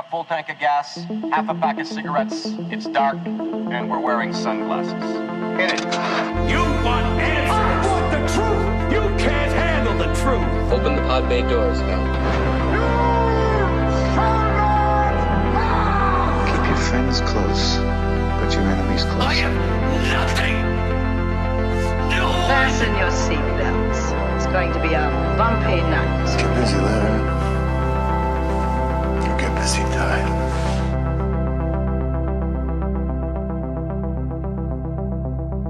full tank of gas, half a pack of cigarettes, it's dark, and we're wearing sunglasses. Hit it. You want answers? I want the truth! You can't handle the truth! Open the pod bay doors now. Keep your friends close, but your enemies close. I am nothing! No! Fasten your seatbelts. It's going to be a bumpy night. Get busy living. Or get busy dying.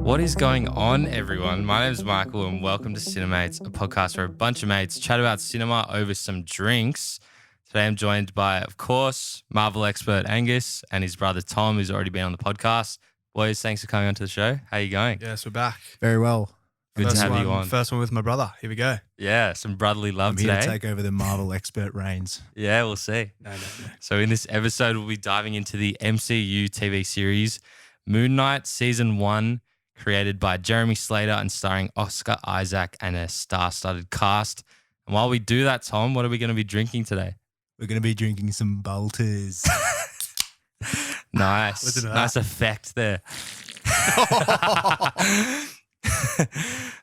What is going on, everyone? My name is Michael and welcome to Cinemaze, a podcast where a bunch of mates chat about cinema over some drinks. Today I'm joined by, of course, Marvel expert Angus and his brother Tom, who's already been on the podcast. Boys, thanks for coming onto the show. How are you going? Yes, we're back. Very well. Good to have you on. First one with my brother. Here we go. Yeah, some brotherly love I'm today. here to take over the Marvel expert reins. Yeah, we'll see. No. So in this episode, we'll be diving into the MCU TV series Moon Knight Season 1, created by Jeremy Slater and starring Oscar Isaac and a star-studded cast. And while we do that, Tom, what are we going to be drinking today? We're going to be drinking some Balters. Nice. Listen to that. Nice effect there.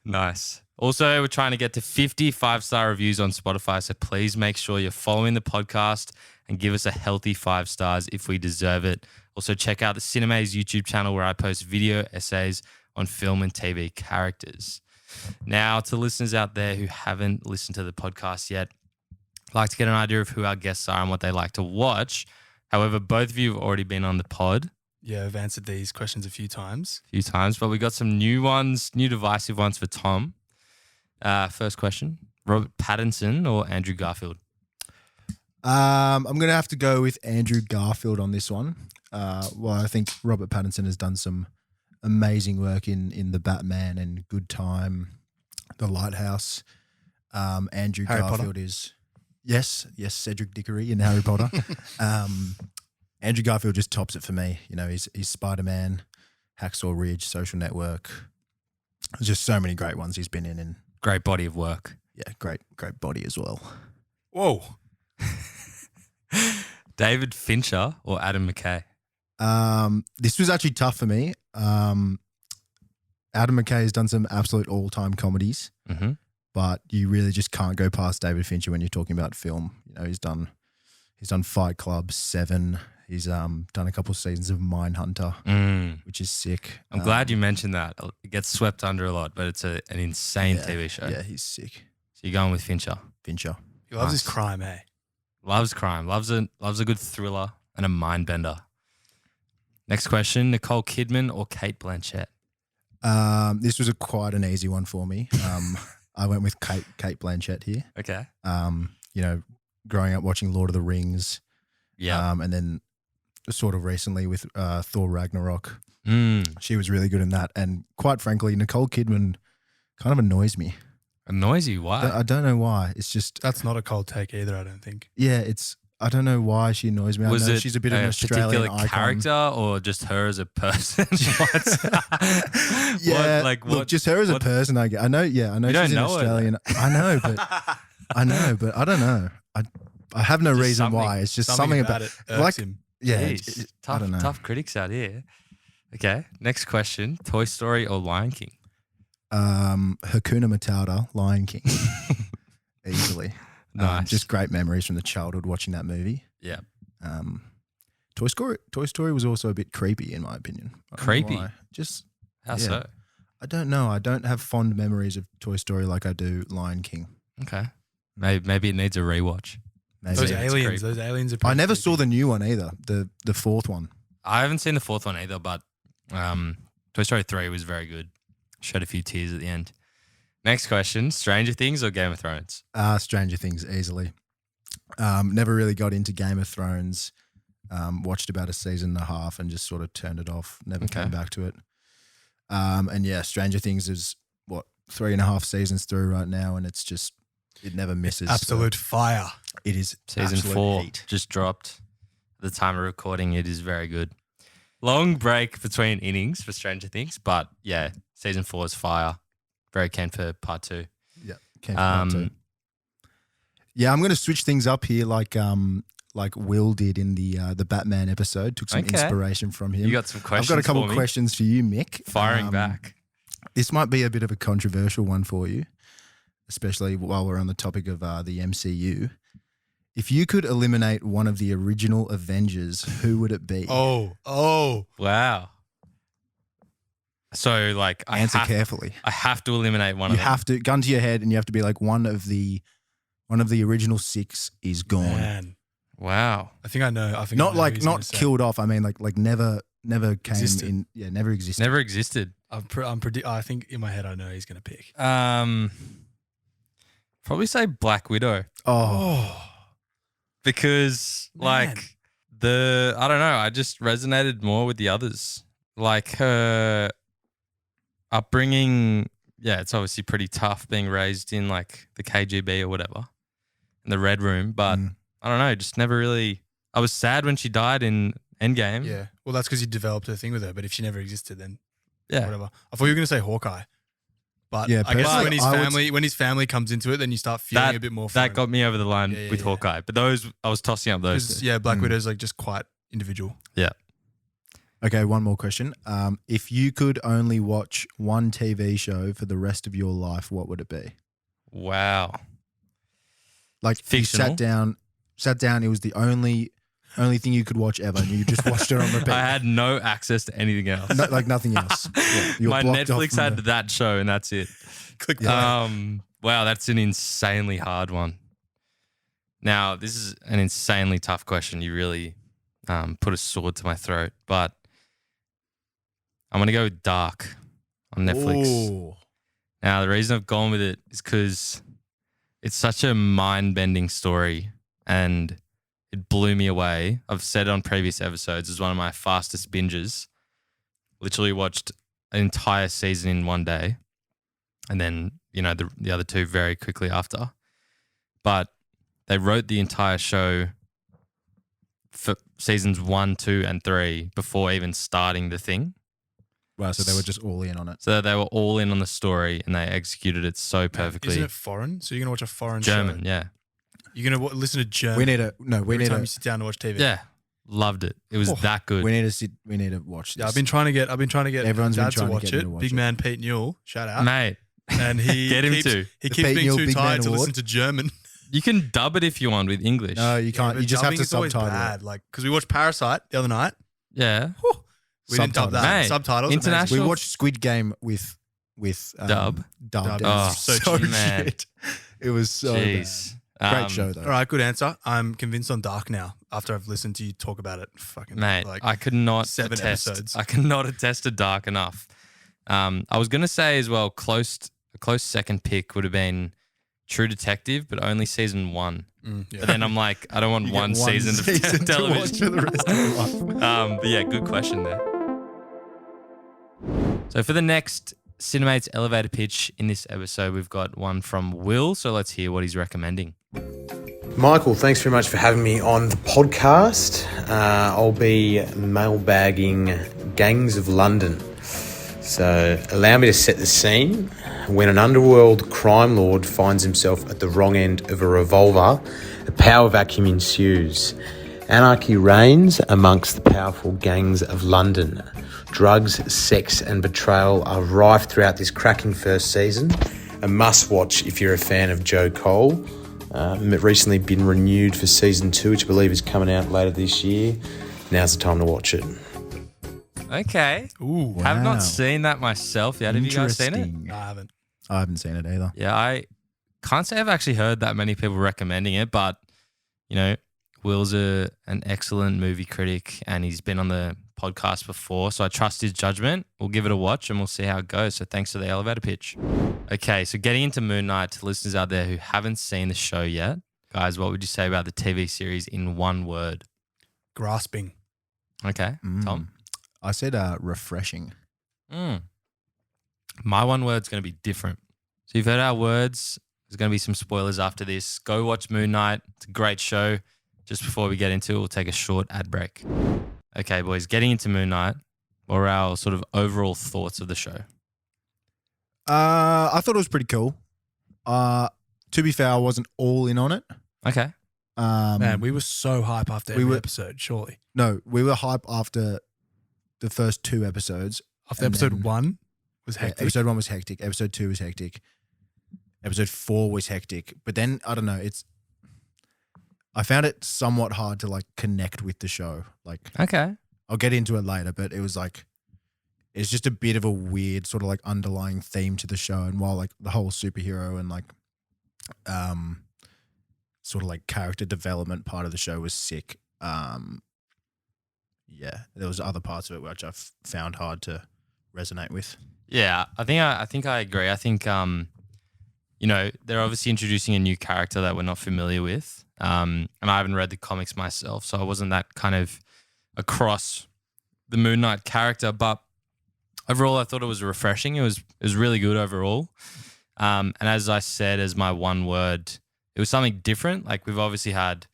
Nice. Also, we're trying to get to 50 5-star reviews on Spotify, so please make sure you're following the podcast and give us a healthy 5 stars if we deserve it. Also, check out the Cinemaze YouTube channel where I post video essays on film and TV characters. Now, to listeners out there who haven't listened to the podcast yet, I'd like to get an idea of who our guests are and what they like to watch. However, both of you have already been on the pod Yeah, I've answered these questions a few times. but we got some new ones, new divisive ones for Tom. First question, Robert Pattinson or Andrew Garfield? I'm going to have to go with Andrew Garfield on this one. Well, I think Robert Pattinson has done some amazing work in The Batman and Good Time, The Lighthouse. Andrew Harry Garfield Potter. is... Yes, Cedric Diggory in Harry Potter. Andrew Garfield just tops it for me. You know, he's Spider-Man, Hacksaw Ridge, Social Network. There's just so many great ones he's been in. And Great body of work. yeah, great body as well. Whoa. David Fincher or Adam McKay? This was actually tough for me. Adam McKay has done some absolute all-time comedies, Mm-hmm. but you really just can't go past David Fincher when you're talking about film. You know, he's done Fight Club, Seven. He's done a couple of seasons of Mindhunter, which is sick. I'm glad you mentioned that. It gets swept under a lot, but it's an insane TV show. Yeah, he's sick. So you're going with Fincher. Fincher. He loves his Nice. crime, eh? Loves crime. Loves a good thriller and a mind bender. Next question, Nicole Kidman or Kate Blanchett? This was quite an easy one for me. I went with Kate Blanchett here. Okay. You know, growing up watching Lord of the Rings. Yeah. And then sort of recently with Thor Ragnarok. Mm. She was really good in that. And quite frankly, Nicole Kidman kind of annoys me. Annoys you? Why? I don't know why. It's just, That's not a cold take either, I don't think. yeah, I don't know why she annoys me. Was I know it she's a bit of an Australian particular icon. character or just her as a person? Yeah, What, look, just her as a what- person. I know. Yeah, I know You she's don't an know her, Australian. I know, but I don't know. I have no Just reason something- why. It's just something about it irks like him. yeah. Jeez, I don't know. tough critics out here. Okay, next question, Toy Story or Lion King? Hakuna Matata, Lion King, easily. Nice. Just great memories from the childhood watching that movie. Yeah. Toy Story was also a bit creepy in my opinion. I don't know Creepy? why. Just How yeah. so? I don't know. I don't have fond memories of Toy Story like I do Lion King. Okay. Maybe it needs a rewatch. Maybe. Those it's aliens creepy. are I pretty never creepy. saw the new one either. The fourth one. I haven't seen the fourth one either, but Toy Story 3 was very good. Shed a few tears at the end. Next question, Stranger Things or Game of Thrones? Stranger Things easily. Never really got into Game of Thrones. Watched about a season and a half and just sort of turned it off. Never Okay. came back to it. And yeah, Stranger Things is 3.5 seasons through right now, and it's just it never misses. Absolute fire. It is Season absolute 4 heat. just dropped. At the time of recording, it is very good. Long break between innings for Stranger Things, but yeah, season 4 is fire. Very keen for part 2. Yeah, came from that too. Yeah, I'm going to switch things up here. Like like Will did in the Batman episode. Took some Okay. inspiration from him. You got some questions. I've got a couple for me? questions for you, Mick. Firing back. This might be a bit of a controversial one for you, especially while we're on the topic of the MCU. If you could eliminate one of the original Avengers, who would it be? Oh. Wow. So like, Answer carefully. I have to eliminate one You of them. have to gun to your head, and you have to be like one of the original 6 is gone. Man. Wow. I think I know. Not who like he's gonna not say. killed off. I mean like never came Existed. in. Yeah, never existed. Never existed. I think in my head I know he's going to pick. Probably say Black Widow Oh, because Man. like I don't know. I just resonated more with the others. Like her upbringing. Yeah, it's obviously pretty tough being raised in like the KGB or whatever in the Red Room, but I don't know. Just never really. I was sad when she died in Endgame. Yeah. Well, that's because you developed a thing with her. But if she never existed, then Yeah. whatever. I thought you were going to say Hawkeye. But Yeah, I guess personally, when his family comes into it, then you start feeling a bit more for That him. got me over the line Yeah, with yeah. Hawkeye. But those, I was tossing up those 'Cause, two. yeah, Black Widow's like just quite individual. Yeah. okay. One more question. If you could only watch one TV show for the rest of your life, what would it be? Wow. Like Fictional? you sat down. It was the only thing you could watch ever, and you just watched it on repeat. I had no access to anything else. Like nothing else. Yeah, you were My blocked off Netflix from had the- that show and that's it. Click Wow, that's an insanely hard one. Now, this is an insanely tough question. You really put a sword to my throat, but I'm going to go with Dark on Netflix. Ooh. Now, the reason I've gone with it is because it's such a mind-bending story and it blew me away. I've said it on previous episodes. It's one of my fastest binges. Literally watched an entire season in one day and then, the other two very quickly after. But they wrote the entire show for seasons 1, 2, and 3 before even starting the thing. Wow, so they were just all in on it. So they were all in on the story and they executed it so perfectly. Isn't it foreign? So you're going to watch a foreign German, show? yeah. You're going to listen to German We need a no. We every need time a you sit down to watch TV? Yeah. Loved it. It was that good. we need to sit. We need to watch this. Yeah, I've been trying to get Everyone's been Dad trying to to watch get me it. to watch Big it. man Pete Newell, shout out. Mate, And he Get him keeps, to. He The keeps Pete being Newell too Big Man tired to Award. listen to German. you can dub it if you want with English. No, you can't. But You just have dubbing to is always subtitle bad. it. Like, because we watched Parasite the other night. Yeah. We didn't dub Subtitles. that. Mate, Subtitles. amazing. international- We watched Squid Game with Dub? Dubbed. Dub. It Oh, was so so cheap, man. shit. It was so Jeez. bad. Great show though. All right, good answer. I'm convinced on Dark now after I've listened to you talk about it. Fucking Mate, like I could not 7 attest. episodes. I could not attest to Dark enough. I was going to say as well, a close second pick would have been True Detective, but only season 1. yeah. But then I'm like, I don't want You get one season of to watch television. for the rest of your life. But yeah, good question there. So for the next Cinemates elevator pitch in this episode, we've got one from Will. So let's hear what he's recommending. Michael, thanks very much for having me on the podcast. I'll be mailbagging Gangs of London. So allow me to set the scene. When an underworld crime lord finds himself at the wrong end of a revolver, a power vacuum ensues. Anarchy reigns amongst the powerful gangs of London. Drugs, sex and betrayal are rife throughout this cracking first season. A must-watch if you're a fan of Joe Cole. Recently been renewed for season 2, which I believe is coming out later this year. Now's the time to watch it. Okay. Ooh, Have Wow. not seen that myself yet. Have you guys seen it? Interesting. no, I haven't. I haven't seen it either. Yeah, I can't say I've actually heard that many people recommending it, but Will's an excellent movie critic and he's been on the podcast before, so I trust his judgment. We'll give it a watch and we'll see how it goes. So thanks for the elevator pitch. Okay, so getting into Moon Knight, to listeners out there who haven't seen the show yet, guys, what would you say about the TV series in one word? Grasping. Okay, Tom? I said refreshing. My one word's going to be different. So you've heard our words. There's going to be some spoilers after this. Go watch Moon Knight. It's a great show. Just before we get into it, we'll take a short ad break. Okay, boys, getting into Moon Knight, what are our sort of overall thoughts of the show? I thought it was pretty cool. To be fair, I wasn't all in on it. Okay. Man, we were so hype after every were- episode, surely. No, we were hype after the first 2 episodes. After and episode then- 1 was Yeah, hectic. episode 1 was hectic. Episode 2 was hectic. Episode 4 was hectic. But then, I don't know, I found it somewhat hard to like connect with the show. Like, Okay. I'll get into it later, but it was like, it's just a bit of a weird sort of like underlying theme to the show. And while like the whole superhero and like, sort of like character development part of the show was sick, yeah, there was other parts of it which I found hard to resonate with. Yeah, I think I agree. I think you know, they're obviously introducing a new character that we're not familiar with. And I haven't read the comics myself, so I wasn't that kind of across the Moon Knight character. But overall, I thought it was refreshing. It was really good overall. And as I said, as my one word, it was something different. Like we've obviously had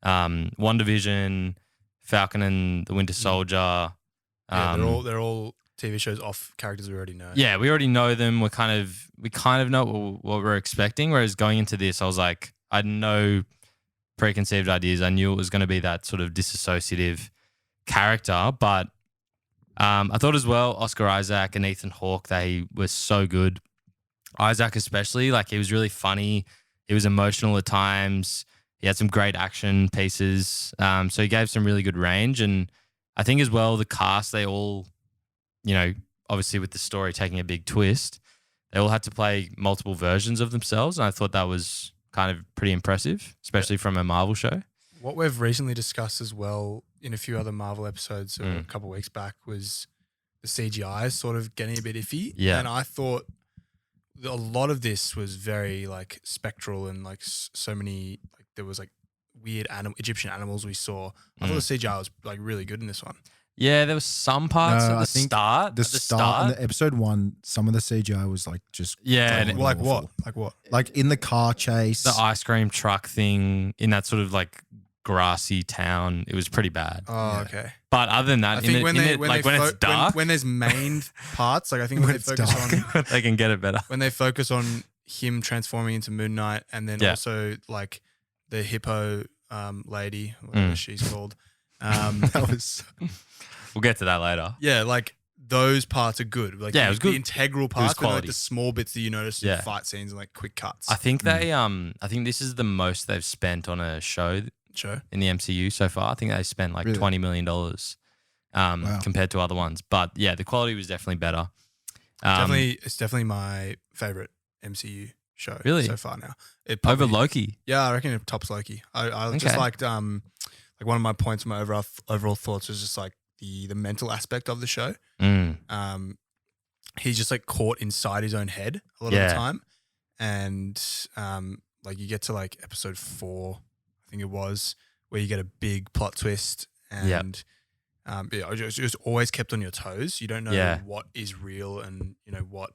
WandaVision, Falcon and the Winter Soldier. They're all TV shows off characters we already know. Yeah, we already know them. We kind of know what we're expecting. Whereas going into this, I was like, I had no preconceived ideas. I knew it was going to be that sort of disassociative character. But I thought as well, Oscar Isaac and Ethan Hawke, they were so good. Isaac especially, like he was really funny. He was emotional at times. He had some great action pieces. So he gave some really good range. And I think as well, the cast, they all, you know, obviously with the story taking a big twist, they all had to play multiple versions of themselves. And I thought that was kind of pretty impressive, especially from a Marvel show. What we've recently discussed as well in a few other Marvel episodes a couple of weeks back was the CGI sort of getting a bit iffy. Yeah. And I thought a lot of this was very like spectral and like so many, like there was like weird Egyptian animals we saw. I thought the CGI was like really good in this one. Yeah, there was some parts No, at I the think start. The start in the episode 1, some of the CGI was like just Yeah, fucking Like awful. what? Like what? Like in the car chase. the ice cream truck thing in that sort of like grassy town. It was pretty bad. Oh, okay. But other than that, I think when it's dark, when there's main parts, like I think when they it's focus dark. on they can get it better. when they focus on him transforming into Moon Knight, and then Yeah. also like the hippo lady, whatever she's called. that was We'll get to that later. Yeah, like those parts are good. Like Yeah, it was good. The integral parts, but like quality. the small bits that you notice in Yeah. fight scenes and like quick cuts. I think I think this is the most they've spent on a show Show. in the MCU so far. I think they spent like Really? $20 million compared to other ones. But yeah, the quality was definitely better. It's definitely my favorite MCU show Really? so far now. It Over probably- Loki. Yeah, I reckon it tops Loki. I just Okay. liked like one of my points, my overall thoughts was just like the mental aspect of the show. He's just like caught inside his own head a lot of Yeah. the time, and like you get to like episode 4, I think it was, where you get a big plot twist, and just always kept on your toes. You don't know Yeah. what is real and you know what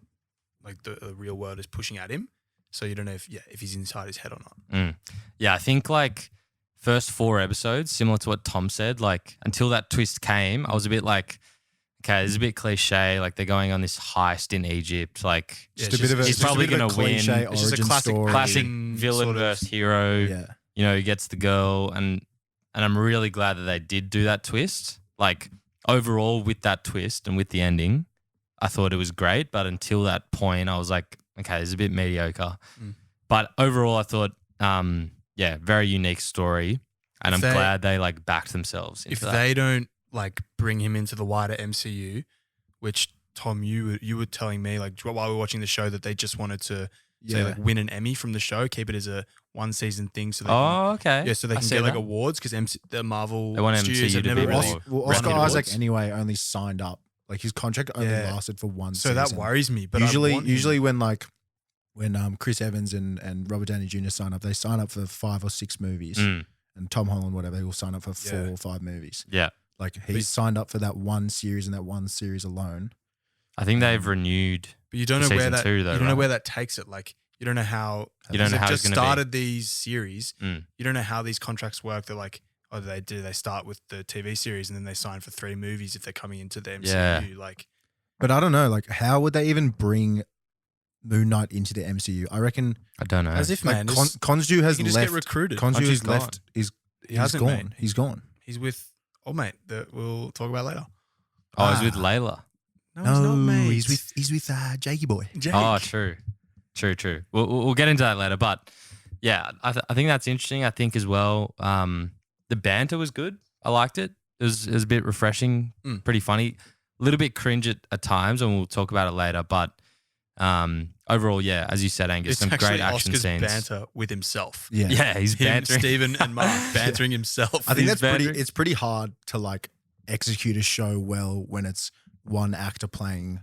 like the real world is pushing at him. So you don't know if he's inside his head or not. Yeah, I think like first 4 episodes, similar to what Tom said, like until that twist came, I was a bit like, okay, this is a bit cliche. Like they're going on this heist in Egypt. Like Yeah, just a bit of a he's just a probably bit of a gonna win. cliche It's just a origin classic- story. classic Asian villain sort of- versus hero. Yeah. You know, he gets the girl, and I'm really glad that they did do that twist. Like overall, with that twist and with the ending, I thought it was great. But until that point, I was like, okay, this is a bit mediocre. But overall, I thought, very unique story, and If I'm they- glad they like backed themselves into If that. they don't like bring him into the wider MCU, which Tom, you were telling me like while we were watching the show that they just wanted to say Yeah. like win an Emmy from the show, keep it as a 1-season thing, so they Oh, okay. so they I can see get like that. awards because the Marvel They want studios MCU have to never be really. really- Well, Round Oscar the Isaac awards. anyway only signed up. Like his contract only Yeah. lasted for one So season. that worries me. But I usually want him- usually when Chris Evans and Robert Downey Jr. sign up, they sign up for 5 or 6 movies. And Tom Holland, whatever, he will sign up for 4 or 5 movies. Yeah. Like he's signed up for that one series and that one series alone. I think they've renewed. But you don't know for where season that 2 though, you don't know right? where that takes it. Like you don't know how You don't know they've how just it's gonna be. started these series. Mm. You don't know how these contracts work. They're like, oh, they start with the TV series and then they sign for 3 movies if they're coming into the MCU. Yeah. Like But I don't know, like how would they even bring Moon Knight into the MCU. I reckon I don't know. As if, like man, Khonshu has he can just left. get recruited. Khonshu Khonshu's has left. He's hasn't, gone. mate. He's gone. He's with old mate that we'll talk about later. Oh, he's with Layla. No, he's not, mate. he's with Jakey boy. Jake. Oh, true. We'll get into that later, but yeah, I think that's interesting. I think as well, the banter was good. I liked it. It was a bit refreshing, pretty funny, a little bit cringe at times, and we'll talk about it later. But overall, yeah, as you said, Angus, It's some actually great action Oscar's scenes. banter with himself. Yeah, he's Him, bantering. Stephen and Mark bantering himself. I think He's that's pretty. bantering. It's pretty hard to like execute a show well when it's one actor playing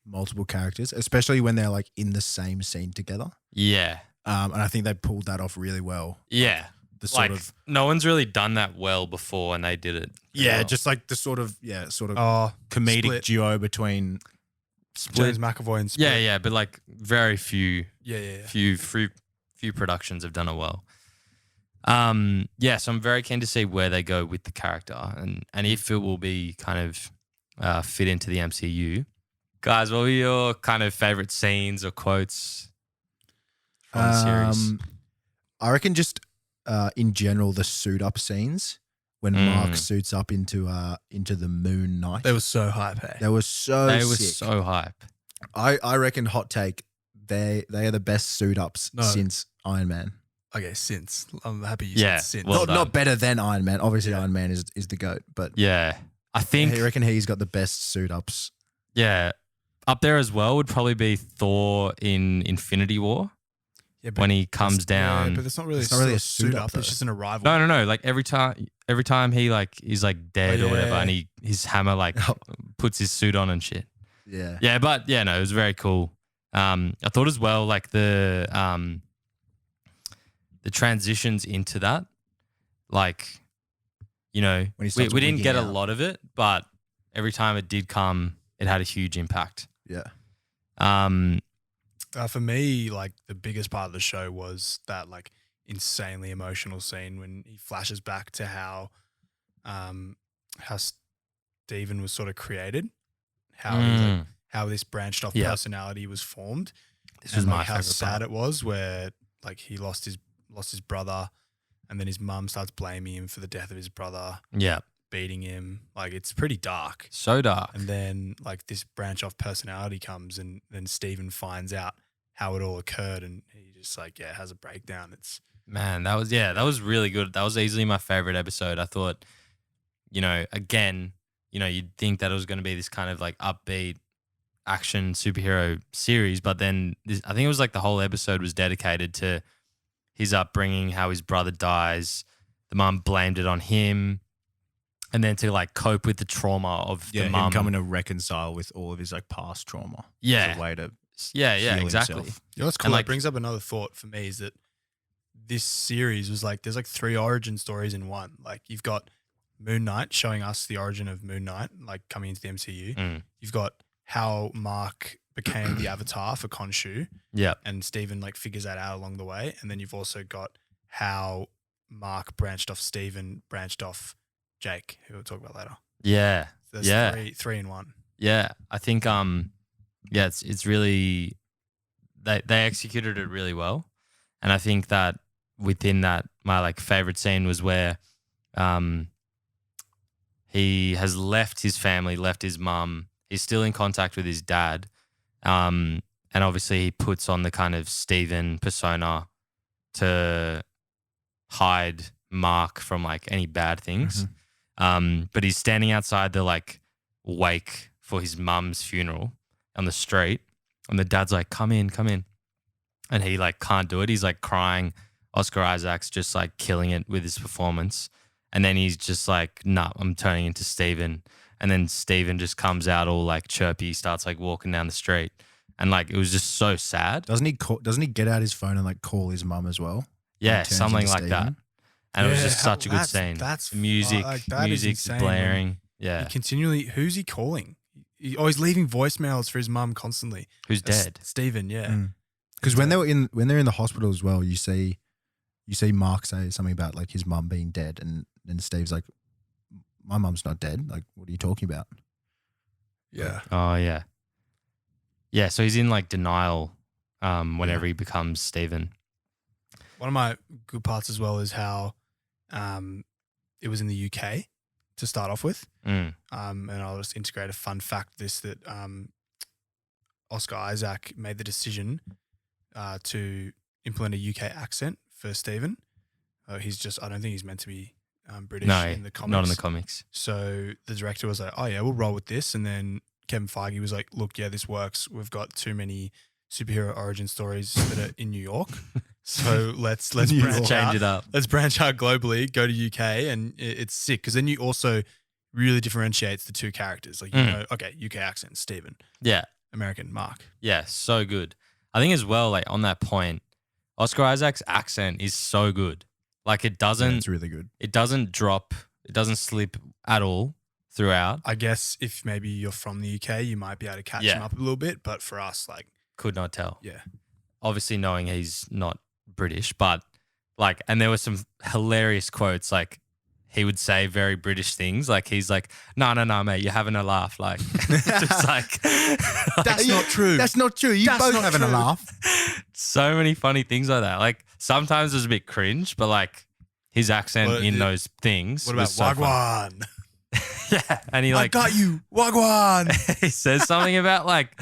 multiple characters, especially when they're like in the same scene together. Yeah, And I think they pulled that off really well. yeah. The sort Like of no one's really done that well before, and they did it. yeah, well. just like the sort of Oh, comedic Split. duo between James McAvoy and Split. yeah, but like very few. Yeah. Few productions have done it well. So I'm very keen to see where they go with the character and if it will be kind of fit into the MCU. Guys, what were your kind of favorite scenes or quotes from the series? I reckon just in general the suit up scenes when Mark suits up into the Moon Knight. They were so hype, hey? They were so They were sick. so hype. I reckon hot take. They are the best suit ups No. since Iron Man. Okay, since. I'm happy you Yeah, said since. well done. Not better than Iron Man. Obviously, Iron Man is the GOAT, but Yeah. I think I reckon he's got the best suit ups. yeah. Up there as well would probably be Thor in Infinity War Yeah, but when he comes down. Yeah, but that's not really, It's not really a suit suit up. up, It's though. just an arrival. No. Like every time he like is like dead Oh, or whatever, yeah. and his hammer like puts his suit on and shit. Yeah. Yeah, but yeah, no, it was very cool. I thought as well, like the transitions into that, like, you know, When he we starts didn't wigging get a out. lot of it, but every time it did come, it had a huge impact. Yeah. For me, like the biggest part of the show was that like insanely emotional scene when he flashes back to how Stephen was sort of created, how this branched off Yeah. personality was formed. This was and, my like, how favorite sad part. it was, where like he lost his brother, and then his mum starts blaming him for the death of his brother, Yeah, beating him. Like it's pretty dark. so dark. And then like this branch off personality comes, and then Stephen finds out how it all occurred, and he just like has a breakdown. It's Man, that was really good. That was easily my favorite episode. I thought, you know, again, you know, you'd think that it was going to be this kind of like upbeat action superhero series, but then I think it was like the whole episode was dedicated to his upbringing, how his brother dies, the mum blamed it on him, and then to like cope with the trauma of the Him mum. coming to reconcile with all of his like past trauma. Yeah. As a way to Yeah, heal exactly. himself. you know what's cool. And, like- It brings up another thought for me is that this series was like there's like 3 origin stories in one. Like you've got Moon Knight showing us the origin of Moon Knight, like coming into the MCU. Mm. You've got how Mark became the avatar for Khonshu, Yeah, and Stephen like figures that out along the way. And then you've also got how Mark branched off Stephen, branched off Jake, who we'll talk about later. yeah, So there's yeah. three in one. Yeah, I think it's really they executed it really well, and I think that within that my like favorite scene was where he has left his family, left his mum. He's still in contact with his dad, and obviously he puts on the kind of Stephen persona to hide Mark from like any bad things. But he's standing outside the like wake for his mum's funeral on the street, and the dad's like, come in, and he like can't do it. He's like crying. Oscar Isaac's just like killing it with his performance, and then he's just like, nah, I'm turning into Stephen. And then Stephen just comes out all like chirpy, starts like walking down the street, and like it was just so sad. Doesn't he get out his phone and like call his mum as well? Yeah, turns something into like that. Stephen? And it was Yeah, just such a good that's- scene. that's music, like, that is music's insane, blaring. Yeah, He continually, who's he calling? He's leaving voicemails for his mum constantly. who's dead? Stephen, yeah. Mm. Because when they're in the hospital as well, you see Mark say something about like his mum being dead, and Steve's like, my mum's not dead. Like, what are you talking about? Yeah. Oh yeah, yeah. So he's in like denial whenever he becomes Stephen. One of my good parts as well is how it was in the UK to start off with. And I'll just integrate a fun fact that Oscar Isaac made the decision to implement a UK accent for Stephen. I don't think he's meant to be British in the comics. Not in the comics. So the director was like, oh yeah, we'll roll with this. And then Kevin Feige was like, look, yeah, this works. We've got too many superhero origin stories that are in New York. So let's branch change it up. Let's branch out globally, go to UK, and it's sick because then you also really differentiates the two characters. Like, you know, okay, UK accent, Stephen. Yeah. American, Mark. Yeah, so good. I think as well, like on that point, Oscar Isaac's accent is so good. Like it doesn't. It's really good. It doesn't drop. It doesn't slip at all throughout. I guess if maybe you're from the UK, you might be able to catch him up a little bit. But for us, like, could not tell. Yeah. Obviously, knowing he's not British, but like, and there were some hilarious quotes. Like, he would say very British things. Like, he's like, no, mate, you're having a laugh. Like, just like, that's not true. That's not true. You both having a laugh. So many funny things like that. Like, sometimes it was a bit cringe, but like his accent in those things. What about was so Wagwan? Yeah. And he like, I got you, Wagwan. He says something about like,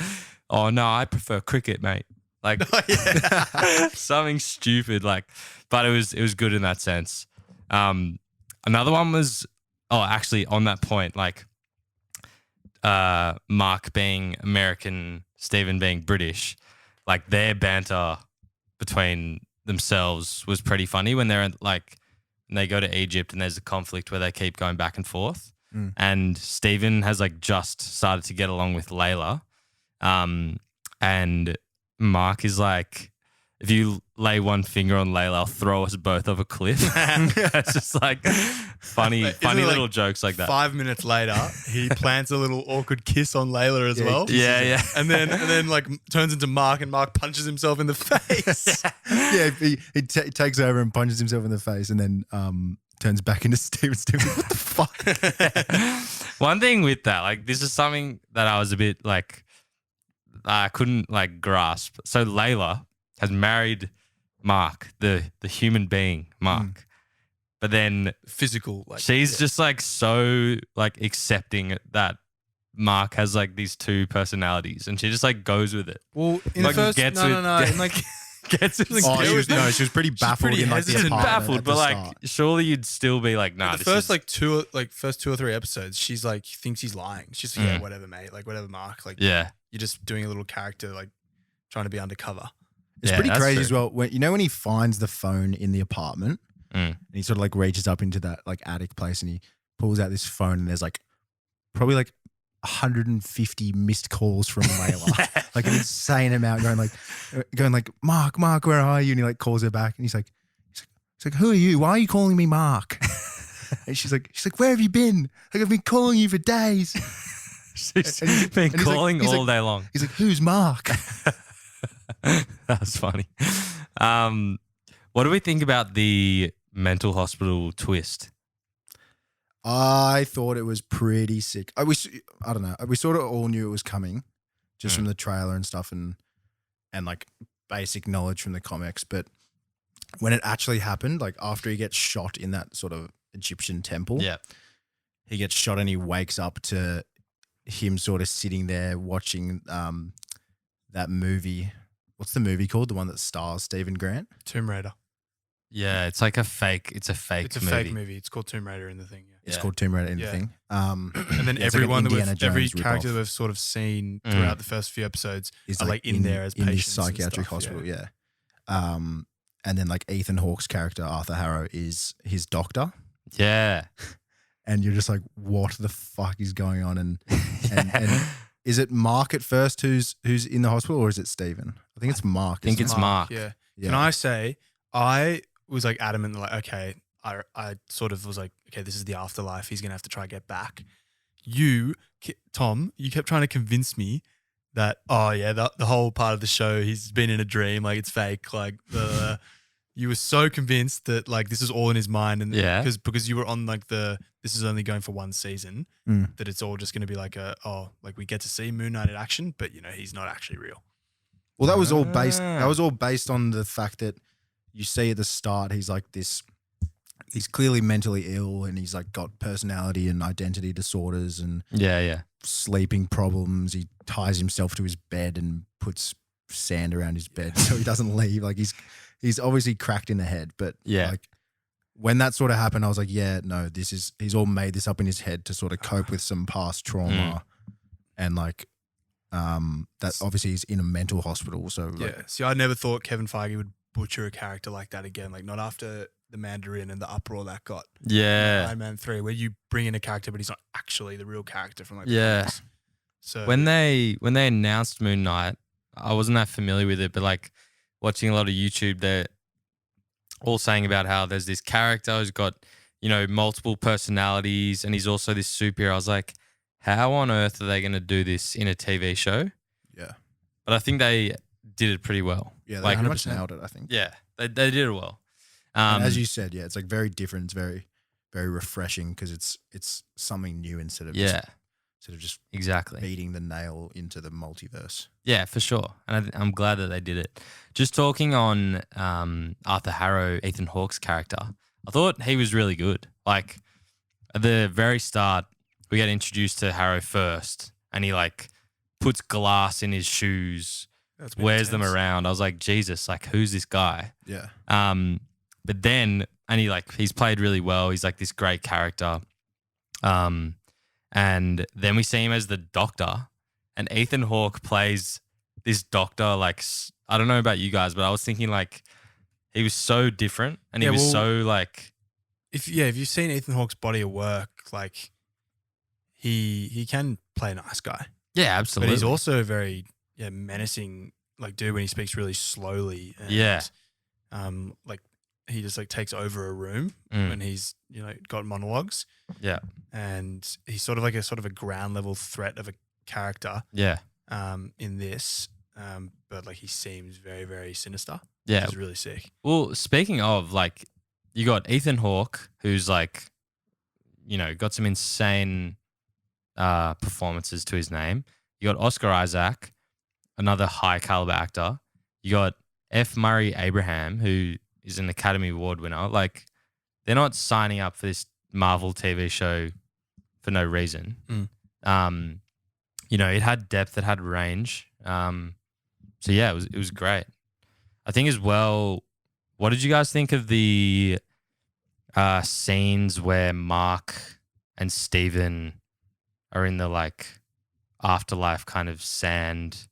oh no, I prefer cricket, mate. Like something stupid, like, but it was good in that sense. Another one was, actually on that point, like, Mark being American, Stephen being British, like their banter between themselves was pretty funny when they're like, when they go to Egypt and there's a conflict where they keep going back and forth. And Stephen has like just started to get along with Layla. And Mark is like, if you lay one finger on Layla, I'll throw us both off a cliff. It's just like funny little jokes like that. 5 minutes later, he plants a little awkward kiss on Layla as well. Yeah. And then like turns into Mark, and Mark punches himself in the face. He takes over and punches himself in the face, and then turns back into Steven. What the fuck? One thing with that, like, this is something that I was a bit like, I couldn't like grasp. So Layla has married Mark, the human being Mark, but then physical, like, she's just like so like accepting that Mark has like these two personalities, and she just like goes with it. Well, in like, the first, gets no, it, like gets it. She was pretty baffled. pretty in like the hesitant. apartment Baffled, at the but like start. surely you'd still be like, nah. the first first 2 or 3 episodes, she's like thinks he's lying. She's like, yeah, whatever, mate. Like, whatever, Mark. Like, yeah, you're just doing a little character, like trying to be undercover. It's Yeah, pretty that's crazy true. as well. When he finds the phone in the apartment, and he sort of like reaches up into that like attic place, and he pulls out this phone, and there's like probably like 150 missed calls from Layla, like an insane amount, going like, Mark, where are you? And he like calls her back, and he's like, who are you? Why are you calling me Mark? And she's like, where have you been? Like, I've been calling you for days. she's And been he's calling like- all day long. He's like, who's Mark? That was funny. What do we think about the mental hospital twist? I thought it was pretty sick. I don't know. We sort of all knew it was coming, just from the trailer and stuff, and like basic knowledge from the comics. But when it actually happened, like after he gets shot in that sort of Egyptian temple, he gets shot and he wakes up to him sort of sitting there watching that movie. What's the movie called? The one that stars Stephen Grant? Tomb Raider. Yeah, it's like a fake. It's a fake. It's a movie. fake movie. It's called Tomb Raider in the thing. Yeah. It's called Tomb Raider in the Yeah. thing. And then Yeah, it's like an every Indiana every Jones character ripoff. that we've sort of seen throughout the first few episodes Is are like in there as in this patients and psychiatric stuff, hospital, yeah. And then like Ethan Hawke's character, Arthur Harrow, is his doctor. Yeah. And you're just like, what the fuck is going on? And is it Mark at first who's in the hospital, or is it Stephen? I think it's Mark. I think isn't it's it? Mark. Yeah. Yeah. Can I say, I was like adamant, like, okay, I sort of was like, okay, this is the afterlife. He's going to have to try to get back. Tom, you kept trying to convince me that, oh yeah, the whole part of the show, he's been in a dream, like it's fake. Like you were so convinced that like this is all in his mind, and because you were on like this is only going for one season, that it's all just going to be like like we get to see Moon Knight in action, but you know, he's not actually real. Well, that was all based on the fact that you see at the start he's like this. He's clearly mentally ill, and he's like got personality and identity disorders and sleeping problems. He ties himself to his bed and puts sand around his bed so he doesn't leave. Like he's obviously cracked in the head. But like when that sort of happened, I was like, he's all made this up in his head to sort of cope with some past trauma, and like that obviously he's in a mental hospital. So See, I never thought Kevin Feige would butcher a character like that again. Like not after the Mandarin and the uproar that got. Iron Man 3, where you bring in a character but he's not actually the real character from like the comics. So when they announced Moon Knight, I wasn't that familiar with it, but like watching a lot of YouTube, they're all saying about how there's this character who's got, multiple personalities and he's also this superhero. I was like, how on earth are they going to do this in a TV show? Yeah. But I think they did it pretty well. Yeah, they 100% nailed it, I think. Yeah, they did it well. As you said, it's like very different. It's very, very refreshing because it's something new instead of just exactly beating the nail into the multiverse. Yeah, for sure. And I'm glad that they did it. Just talking on Arthur Harrow, Ethan Hawke's character, I thought he was really good. Like at the very start, we get introduced to Harrow first, and he like puts glass in his shoes, wears them around. I was like, Jesus, like who's this guy? Yeah. But then, and he's played really well. He's like this great character. And then we see him as the Doctor, and Ethan Hawke plays this Doctor. Like, I don't know about you guys, but I was thinking like he was so different, and he was so like. If you've seen Ethan Hawke's body of work, like he can play a nice guy. Yeah, absolutely. But he's also very menacing, like dude when he speaks really slowly. And, like. He just like takes over a room when he's got monologues. Yeah, and he's sort of a ground level threat of a character. Yeah, in this, but like he seems very very sinister. Yeah, which is really sick. Well, speaking of like, you got Ethan Hawke, who's like, got some insane performances to his name. You got Oscar Isaac, another high caliber actor. You got F. Murray Abraham, who is an Academy Award winner. Like, they're not signing up for this Marvel TV show for no reason. It had depth, it had range. So yeah, it was great. I think as well, what did you guys think of the scenes where Mark and Steven are in the like afterlife kind of sand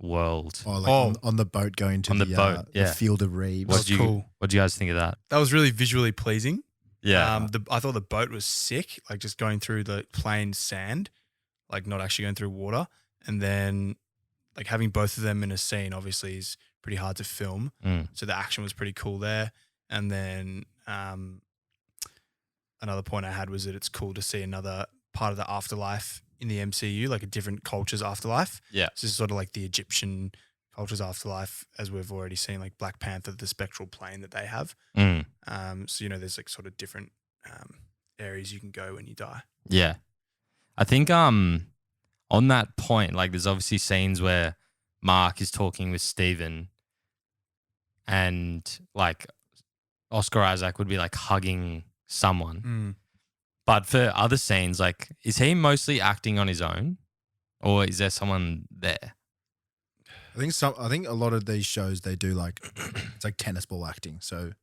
world? On the boat going to the field of reeds. What do you guys think of that? That was really visually pleasing. Yeah. I thought the boat was sick, like just going through the plain sand, like not actually going through water. And then like having both of them in a scene obviously is pretty hard to film. So the action was pretty cool there. And then another point I had was that it's cool to see another part of the afterlife in the MCU, like a different culture's afterlife. Yeah. So this is sort of like the Egyptian culture's afterlife, as we've already seen, like Black Panther, the spectral plane that they have. So, there's like sort of different areas you can go when you die. Yeah. I think on that point, like there's obviously scenes where Mark is talking with Steven and like Oscar Isaac would be like hugging someone. But for other scenes, like, is he mostly acting on his own, or is there someone there? I think a lot of these shows they do like it's like tennis ball acting. So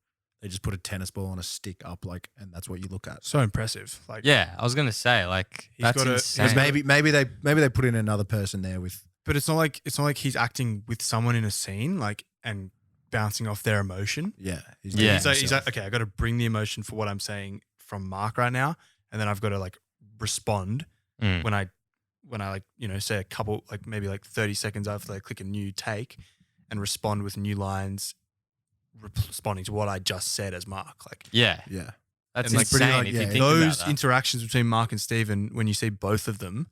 they just put a tennis ball on a stick up, like, and that's what you look at. So impressive. Like, yeah, I was gonna say like that's insane. Maybe they put in another person there with. But it's not like he's acting with someone in a scene, like, and bouncing off their emotion. Yeah, he's like, okay, I got to bring the emotion for what I'm saying from Mark right now, and then I've got to like respond when I like say a couple like maybe like 30 seconds after they click a new take and respond with new lines responding to what I just said as Mark. Like yeah that's like insane. Like, if you think those about that. interactions between Mark and Steven, when you see both of them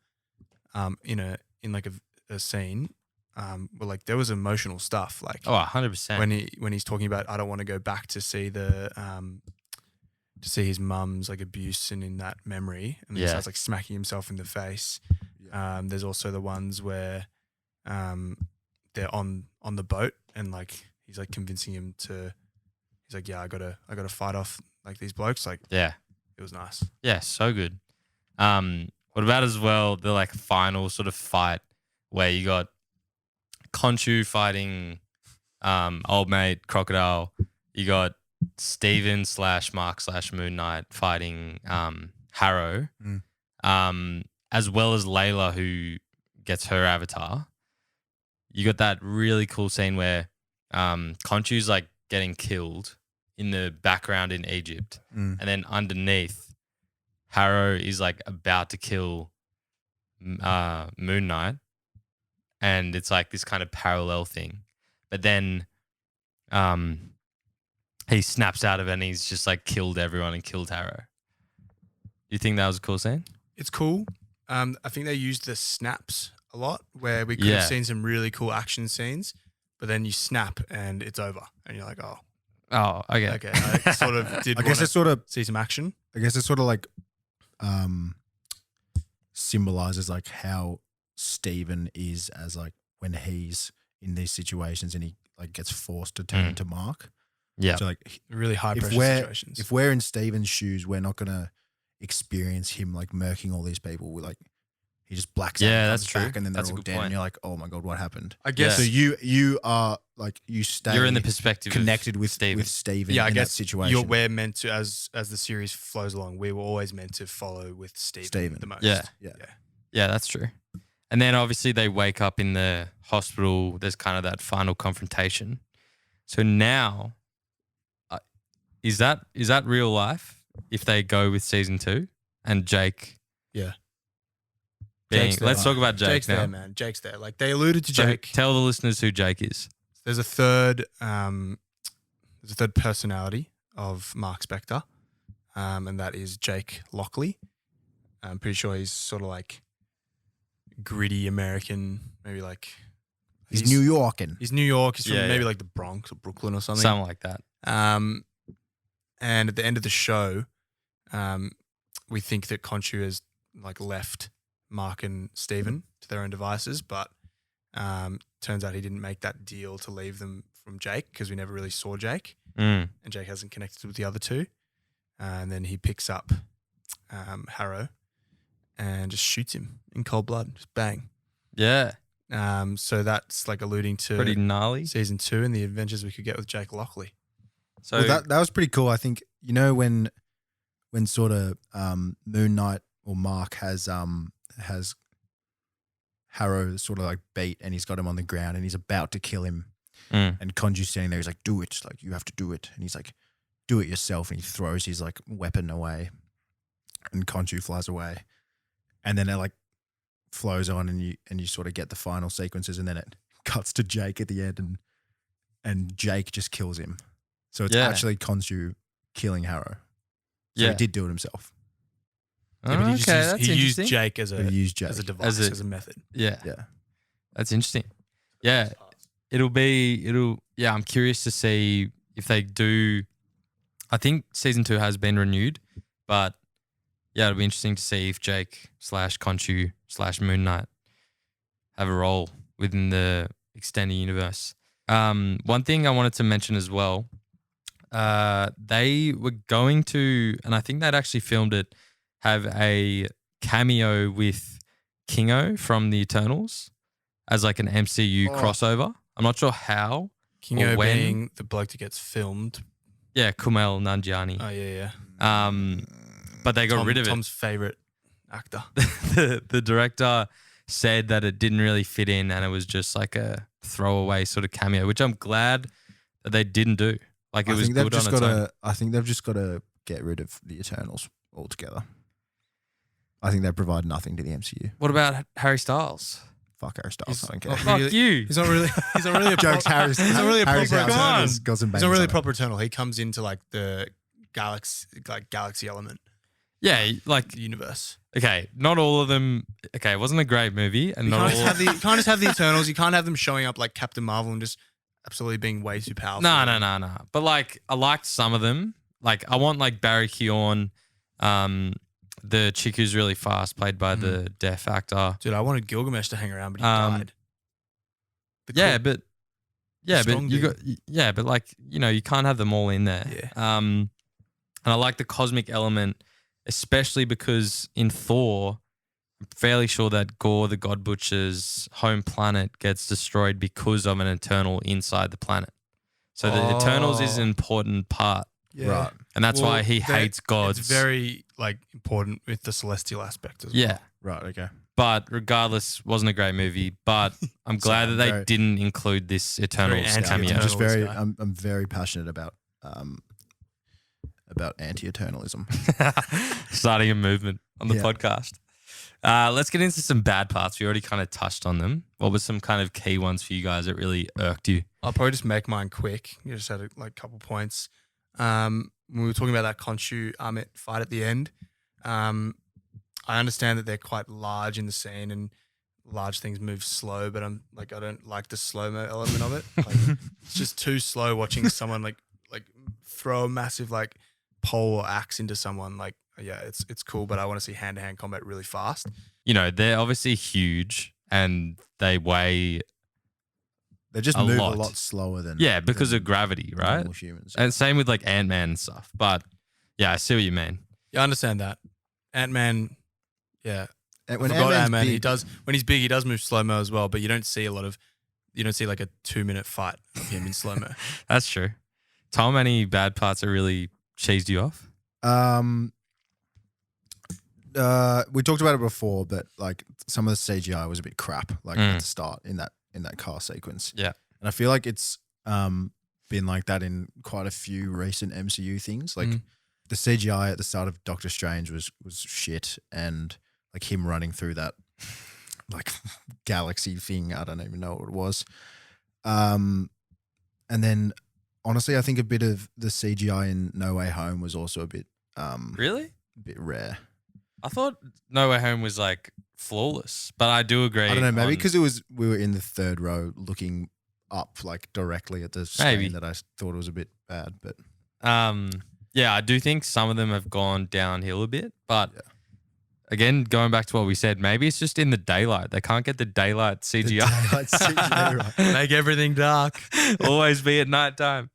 in like a scene, but like there was emotional stuff, like 100% when he's talking about I don't want to go back to see the to see his mum's like abuse and in that memory, and then he starts like smacking himself in the face. There's also the ones where they're on the boat and like he's like convincing him to. He's like, yeah, I gotta fight off like these blokes. Like, Yeah. it was nice. Yeah, so good. What about as well the like final sort of fight where you got Khonshu fighting old mate Crocodile. You got Steven / Mark / Moon Knight fighting Harrow. As well as Layla who gets her avatar. You got that really cool scene where Khonshu's like getting killed in the background in Egypt. And then underneath, Harrow is like about to kill Moon Knight. And it's like this kind of parallel thing. But then he snaps out of it and he's just like killed everyone and killed Harrow. You think that was a cool scene? It's cool. I think they used the snaps a lot where we could have seen some really cool action scenes, but then you snap and it's over and you're like, oh. Oh, okay. Okay. I sort of did I guess it's sort of see some action. I guess it sort of like symbolizes like how Steven is as like when he's in these situations and he like gets forced to turn into Mark. Yeah. So like Really high pressure situations. If we're in Steven's shoes, we're not gonna experience him like murking all these people. We're like he just blacks out. Yeah, and that's comes true. back and then That's they're a all good dead, point. and you're like, oh my god, what happened? I guess So you are like you stay. You're in the perspective connected of with Steven. Steven. yeah, I in guess that situation. we're meant to as the series flows along, we were always meant to follow with Steven the most. Yeah. Yeah. Yeah, that's true. And then obviously they wake up in the hospital. There's kind of that final confrontation. So now, is that real life if they go with season 2 and Jake? Yeah. Let's talk about Jake Jake's now. there, man. Jake's there. Like they alluded to So Jake. tell the listeners who Jake is. There's a third personality of Mark Spector, and that is Jake Lockley. I'm pretty sure he's sort of like gritty American, maybe like He's New Yorkin. He's New York. He's from Yeah, maybe yeah. like the Bronx or Brooklyn or something. Something like that. And at the end of the show, we think that Khonshu has like left Mark and Steven to their own devices, but turns out he didn't make that deal to leave them from Jake because we never really saw Jake, and Jake hasn't connected with the other two. And then he picks up Harrow and just shoots him in cold blood, just bang. Yeah. So that's like alluding to Pretty gnarly. season 2 and the adventures we could get with Jake Lockley. So Well, that was pretty cool. I think when sort of Moon Knight or Mark has Harrow sort of like beat and he's got him on the ground and he's about to kill him, and Khonshu's standing there. He's like, "Do it! Like you have to do it!" And he's like, "Do it yourself!" And he throws his like weapon away, and Khonshu flies away, and then it like flows on and you sort of get the final sequences, and then it cuts to Jake at the end, and Jake just kills him. So it's actually Khonshu killing Harrow. So he did do it himself. Yeah, but he used interesting. Jake as a He used Jake. as a device, as a method. Yeah. Yeah. That's interesting. Yeah. I'm curious to see if they do. I think season 2 has been renewed, but yeah, it'll be interesting to see if Jake / Khonshu / Moon Knight have a role within the extended universe. One thing I wanted to mention as well, they were going to, and I think they'd actually filmed it, have a cameo with Kingo from the Eternals as like an MCU crossover. I'm not sure how. Kingo or when. being the bloke that gets filmed. Yeah, Kumail Nanjiani. Oh yeah. But they got rid of Tom's favorite actor. it. The director said that it didn't really fit in and it was just like a throwaway sort of cameo, which I'm glad that they didn't do. Like it was good on its own. I think they've just got to get rid of the Eternals altogether. I think they provide nothing to the MCU. What about Harry Styles? Fuck Harry Styles. I don't care. Fuck you. He's not really a Jokes, proper, he's not really a Harry proper Styles Eternal. has got some He's not really a bangers on proper Eternal. He comes into like the galaxy element, Yeah, like, the universe. okay, not all of them. Okay, it wasn't a great movie. And You not can't, all. you can't just have the Eternals. You can't have them showing up like Captain Marvel and just absolutely being way too powerful. No. But like, I liked some of them. Like, I want like Barry Keoghan, the chick who's really fast, played by the deaf actor. Dude, I wanted Gilgamesh to hang around, but he Um, died. but strong you got dude. but like, you know, you can't have them all in there. Yeah. And I like the cosmic element, especially because in Thor, I'm fairly sure that Gore the God Butcher's home planet gets destroyed because of an Eternal inside the planet. So the Eternals is an important part. Yeah. Right. And that's why he hates gods. It's very like important with the celestial aspect as well. Yeah. Right. Okay. But regardless, wasn't a great movie. But I'm glad that they didn't include this Eternals very cameo. I'm just very. guy. I'm very passionate about anti-eternalism. Starting a movement on the Yeah. podcast. Let's get into some bad parts. We already kind of touched on them. What were some kind of key ones for you guys that really irked you? I'll probably just make mine quick. You just had a couple points. When we were talking about that Khonshu Amit fight at the end, I understand that they're quite large in the scene and large things move slow, but I don't like the slow-mo element of it. Like, it's just too slow watching someone like throw a massive like pole or axe into someone. Like, yeah, it's cool, but I want to see hand-to-hand combat really fast. You know, they're obviously huge and they weigh They just A move lot. a lot slower than because than of gravity, right? normal humans. And same with like Ant-Man and stuff. But yeah, I see what you mean. Yeah, I understand that. Ant-Man, yeah. And When when Ant-Man, Ant-Man's he big- does when he's big, he does move slow mo as well. But you don't see like a 2-minute fight of him in slow mo. That's true. Tom, any bad parts that really cheesed you off? We talked about it before, but like some of the CGI was a bit crap. Like at the start in that car sequence. Yeah. And I feel like it's been like that in quite a few recent MCU things. Like the CGI at the start of Doctor Strange was shit, and like him running through that like galaxy thing, I don't even know what it was. And then honestly, I think a bit of the CGI in No Way Home was also a bit Really? rare. I thought No Way Home was like flawless, but I do agree. I don't know, maybe on- because we were in the third row looking up like directly at the screen Maybe. that I thought it was a bit bad, but yeah, I do think some of them have gone downhill a bit, but again, going back to what we said, maybe it's just in the daylight. They can't get the daylight CGI. daylight CGI, right. Make everything dark. Always be at nighttime.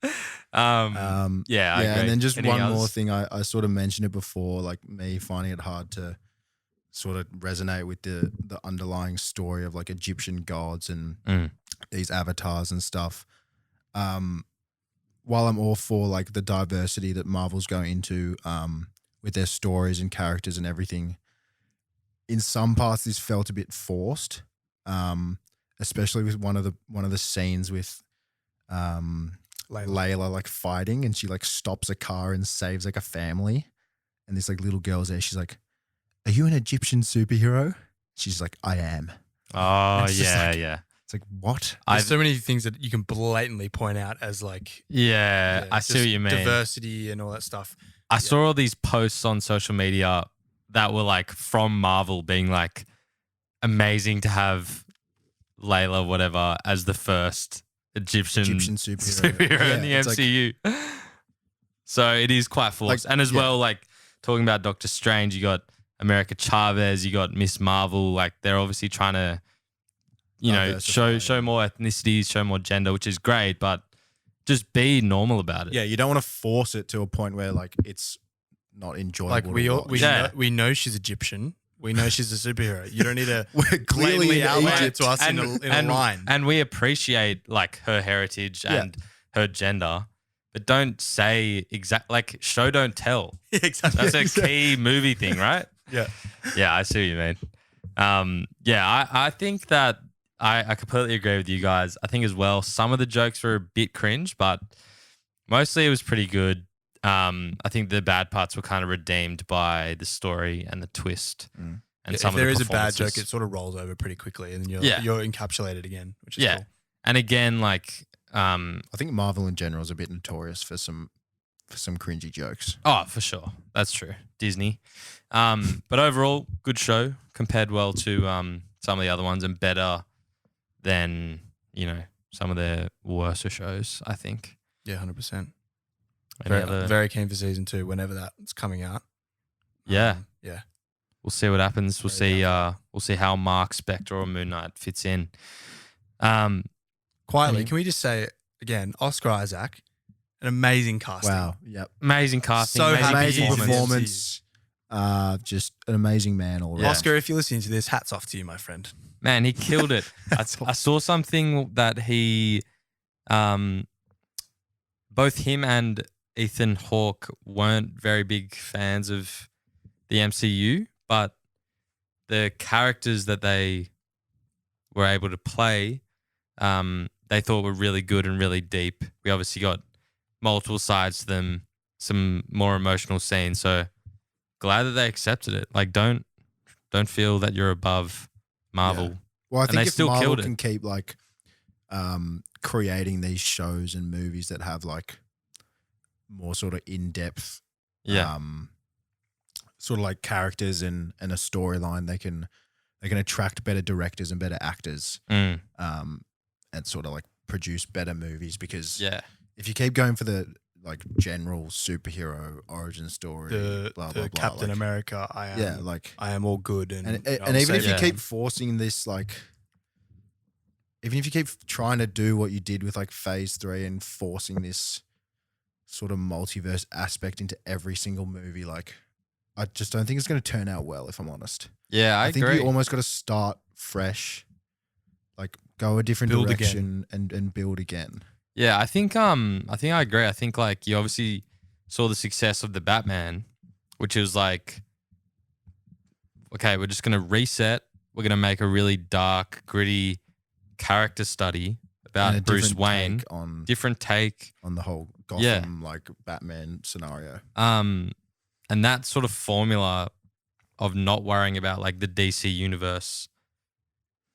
Yeah, I agree. and then just Any one others? more thing, I sort of mentioned it before, like me finding it hard to sort of resonate with the underlying story of like Egyptian gods and these avatars and stuff. While I'm all for like the diversity that Marvel's going into with their stories and characters and everything, in some parts this felt a bit forced, especially with one of the scenes with Layla like fighting, and she like stops a car and saves like a family, and this like little girl's there. She's like, "Are you an Egyptian superhero?" She's like, "I am." Oh, It's just yeah, like- yeah. It's like, what? There's so many things that you can blatantly point out as like Yeah, I see what just you mean. diversity and all that stuff. I saw all these posts on social media that were like from Marvel being like amazing to have Layla, whatever, as the first Egyptian superhero in the Yeah, it's like- MCU. So it is quite forced. Like, and as yeah. well, like talking about Doctor Strange, you got America Chavez, you got Miss Marvel. Like they're obviously trying to, you know, Diversify, show more ethnicities, show more gender, which is great, but just be normal about it. Yeah, you don't want to force it to a point where like it's not enjoyable. Like to we watch. we know she's Egyptian. We know she's a superhero. You don't need to We're clearly blatantly in outline it Egypt. to us in a line. And we appreciate like her heritage and her gender, but don't say like show, don't tell. Exactly. That's a key movie thing, right? Yeah. Yeah, I see what you mean. Yeah, I think that I completely agree with you guys. I think as well, some of the jokes were a bit cringe, but mostly it was pretty good. I think the bad parts were kind of redeemed by the story and the twist. And If some there of the is a bad joke, performances. it sort of rolls over pretty quickly, and then you're Yeah. encapsulated again, which is cool. And again, like I think Marvel in general is a bit notorious for some cringy jokes. oh, for sure. That's true. Disney. But overall, good show. Compared well to some of the other ones and better than, you know, some of their worser shows, I think. Yeah, 100%. Any Very, other- very keen for season 2 whenever that's coming out. Yeah. Yeah. We'll see what happens. We'll Very see how Mark, Spectre, or Moon Knight fits in. quietly, can we just say again, Oscar Isaac, an amazing casting. Wow. Yep. Amazing casting. So Amazing performance. performance. Just an amazing man all around. Oscar, if you're listening to this, hats off to you, my friend. Man, he killed it. I saw something that he, both him and Ethan Hawke weren't very big fans of the MCU, but the characters that they were able to play, they thought were really good and really deep. We obviously got multiple sides to them, some more emotional scenes. So glad that they accepted it. Like, don't feel that you're above Marvel. Yeah. Well, I think they if still Marvel killed it. can keep like creating these shows and movies that have like more sort of in-depth, sort of like characters and a storyline, they can attract better directors and better actors, and sort of like produce better movies. Because if you keep going for the like general superhero origin story, The blah blah blah, Captain like, America, I am all good, and even if you Yeah. keep forcing this, like, even if you keep trying to do what you did with like Phase 3 and forcing this sort of multiverse aspect into every single movie, like, I just don't think it's going to turn out well, if I'm honest. Yeah, I think agree. you almost got to start fresh, like go a different Build direction and build again. Yeah, I think I agree. I think like you obviously saw the success of the Batman, which is like, okay, we're just gonna reset. We're gonna make a really dark, gritty character study And a about Bruce different Wayne. take on Different take. the whole Gotham like Batman scenario. And that sort of formula of not worrying about like the DC universe,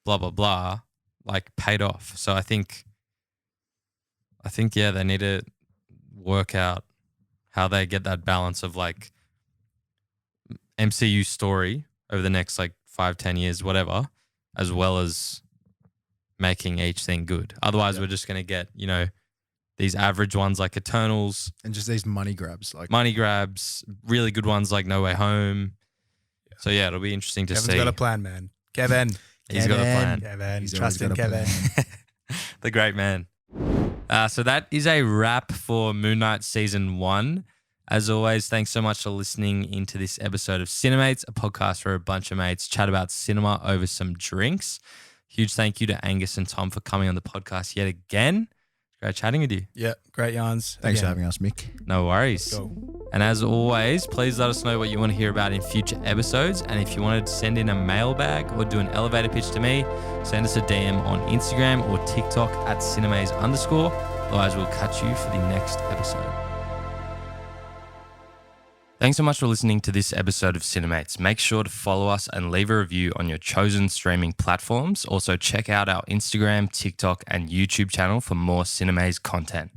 blah blah blah, like paid off. So I think they need to work out how they get that balance of like MCU story over the next like 5-10 years, whatever, as well as making each thing good. Otherwise, we're just going to get, these average ones like Eternals. And just these money grabs. Like Money grabs, really good ones like No Way Home. Yeah. So, yeah, it'll be interesting to Kevin's see. got a plan, man. Kevin. He's got a plan. Kevin. He's Trust always in got a Kevin. plan. The great man. So that is a wrap for Moon Knight Season 1. As always, thanks so much for listening into this episode of Cinemates, a podcast where a bunch of mates chat about cinema over some drinks. Huge thank you to Angus and Tom for coming on the podcast yet again. Great chatting with you. Yeah, great yarns. Thanks for Again. having us, Mick. No worries. Let's go. And as always, please let us know what you want to hear about in future episodes. And if you wanted to send in a mailbag or do an elevator pitch to me, send us a DM on Instagram or TikTok at cinemaze_. Otherwise, we'll catch you for the next episode. Thanks so much for listening to this episode of Cinemates. Make sure to follow us and leave a review on your chosen streaming platforms. Also, check out our Instagram, TikTok, and YouTube channel for more Cinemaze content.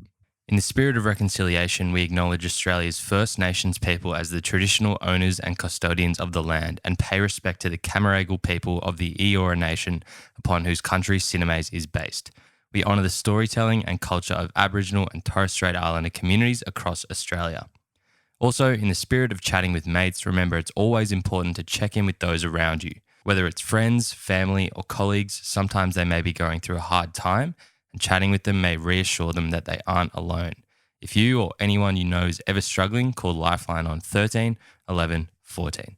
In the spirit of reconciliation, we acknowledge Australia's First Nations people as the traditional owners and custodians of the land and pay respect to the Cammeraygal people of the Eora Nation upon whose country Cinemaze is based. We honour the storytelling and culture of Aboriginal and Torres Strait Islander communities across Australia. Also, in the spirit of chatting with mates, remember it's always important to check in with those around you. Whether it's friends, family, or colleagues, sometimes they may be going through a hard time, and chatting with them may reassure them that they aren't alone. If you or anyone you know is ever struggling, call Lifeline on 13 11 14.